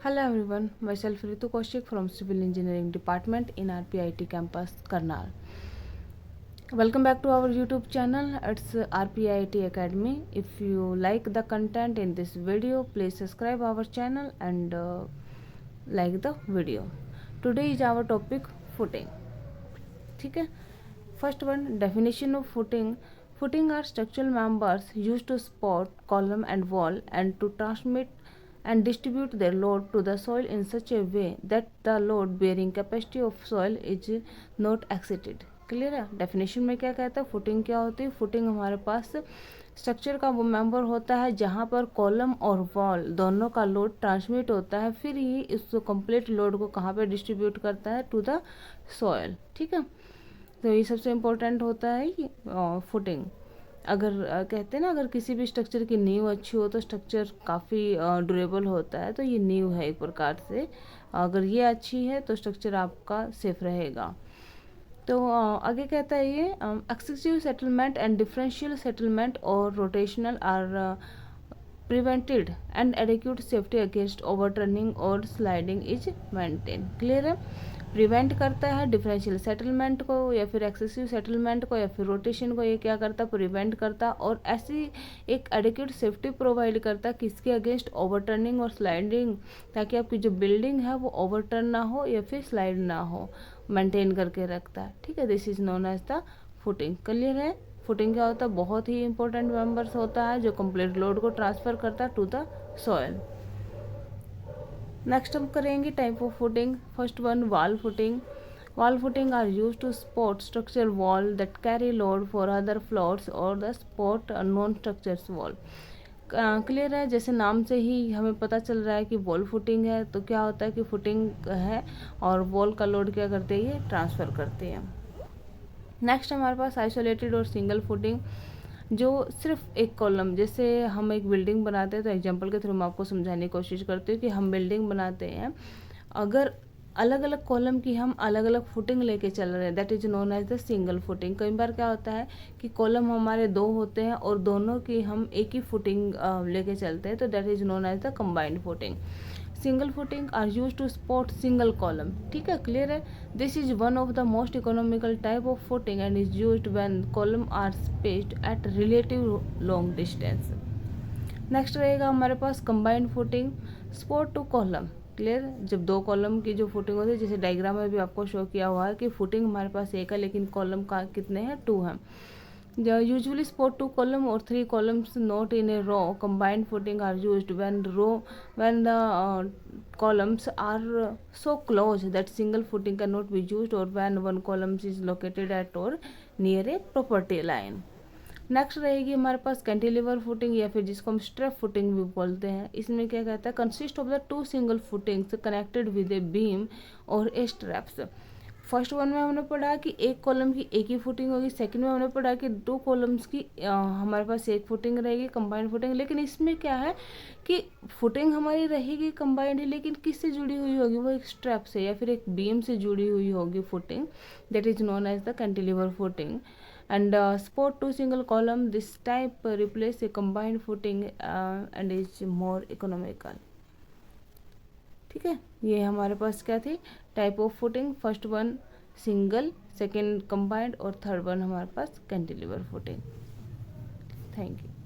Hello everyone, myself Ritu Kaushik from Civil Engineering Department in RPIT campus, Karnal. Welcome back to our YouTube channel. It's RPIT Academy. If you like the content in this video, please subscribe our channel and like the video. Today is our topic footing. ठीक है. First one, definition of footing. Footing are structural members used to support column and wall and to transmit and distribute their load to the soil in such a way that the load bearing capacity of soil is not exceeded. Clear है. Definition में क्या कहता है, footing क्या होती है. Footing हमारे पास structure का वो मेंबर होता है जहाँ पर कॉलम और वॉल दोनों का लोड ट्रांसमिट होता है, फिर ही इस कंप्लीट लोड को कहाँ पे डिस्ट्रीब्यूट करता है, टू द सॉयल. ठीक है. तो ये सबसे इम्पोर्टेंट होता है फुटिंग. अगर कहते हैं ना, अगर किसी भी स्ट्रक्चर की नींव अच्छी हो तो स्ट्रक्चर काफ़ी ड्यूरेबल होता है. तो ये नींव है एक प्रकार से. अगर ये अच्छी है तो स्ट्रक्चर आपका सेफ रहेगा. तो आगे कहता है ये excessive settlement and differential settlement और rotational are prevented and adequate safety against overturning और स्लाइडिंग इज मेंटेन. क्लियर है. प्रिवेंट करता है डिफरेंशियल सेटलमेंट को या फिर एक्सेसिव सेटलमेंट को या फिर रोटेशन को. ये क्या करता है, प्रिवेंट करता. और ऐसी एक एडिक्यूट सेफ्टी प्रोवाइड करता है किसके अगेंस्ट, ओवरटर्निंग और स्लाइडिंग, ताकि आपकी जो बिल्डिंग है वो ओवरटर्न ना हो या फिर स्लाइड ना हो, मेंटेन करके रखता है. ठीक है. This is known as the footing. Clear है. फुटिंग क्या होता है, बहुत ही इंपॉर्टेंट मेंबर्स होता है जो कंप्लीट लोड को ट्रांसफर करता है टू द सॉयल. नेक्स्ट हम करेंगे type of footing. First one, wall footing. Wall footing are use to support structure wall that carry load for other floors और the support non structures wall. Clear है. जैसे नाम से ही हमें पता चल रहा है कि वॉल फुटिंग है, तो क्या होता है कि फुटिंग है और वॉल का लोड क्या करते हैं, ये ट्रांसफ़र करते हैं. नेक्स्ट हमारे पास आइसोलेटेड और सिंगल फुटिंग, जो सिर्फ एक कॉलम, जैसे हम एक बिल्डिंग बनाते हैं तो एग्जांपल के थ्रू मैं आपको समझाने की कोशिश करती हूँ कि हम बिल्डिंग बनाते हैं, अगर अलग अलग कॉलम की हम अलग अलग फुटिंग लेके चल रहे हैं, that is known as the single footing. कई बार क्या होता है कि कॉलम हमारे दो होते हैं और दोनों की हम एक ही फुटिंग लेके चलते हैं, तो that is known as the combined footing. Single footing are use to support single column. ठीक है. क्लियर है. This is one of the most economical type of footing and is used when column are spaced at relative long distance. Next रहेगा हमारे पास combined footing, support two column. Clear. जब दो column की जो फुटिंग होती है, जैसे डायग्राम में भी आपको शो किया हुआ है कि फुटिंग हमारे पास एक है लेकिन कॉलम का कितने हैं, 2 हैं. Usually support 2 column or 3 columns not in a row. Combined footing are used when the columns are so close that single footing cannot be used, or when one column is located at or near a property line. Next रहेगी हमारे पास cantilever footing या फिर जिसको हम strap footing भी बोलते हैं. इसमें क्या कहता है, consist of the 2 single footings connected with a beam और ए स्ट्रैप्स. फर्स्ट वन में हमने पढ़ा कि एक कॉलम की एक ही फुटिंग होगी. सेकंड में हमने पढ़ा कि 2 कॉलम्स की हमारे पास एक फुटिंग रहेगी, कंबाइंड फुटिंग. लेकिन इसमें क्या है कि फुटिंग हमारी रहेगी कंबाइंड ही, लेकिन किससे जुड़ी हुई होगी, वो एक स्ट्रैप से या फिर एक बीम से जुड़ी हुई होगी footing. That is known as the cantilever footing. And support 2 single column, this type replace a combined footing and is more economical. ठीक है. ये हमारे पास क्या थी, type of footing. First one single, second combined और थर्ड वन हमारे पास cantilever footing. Thank you.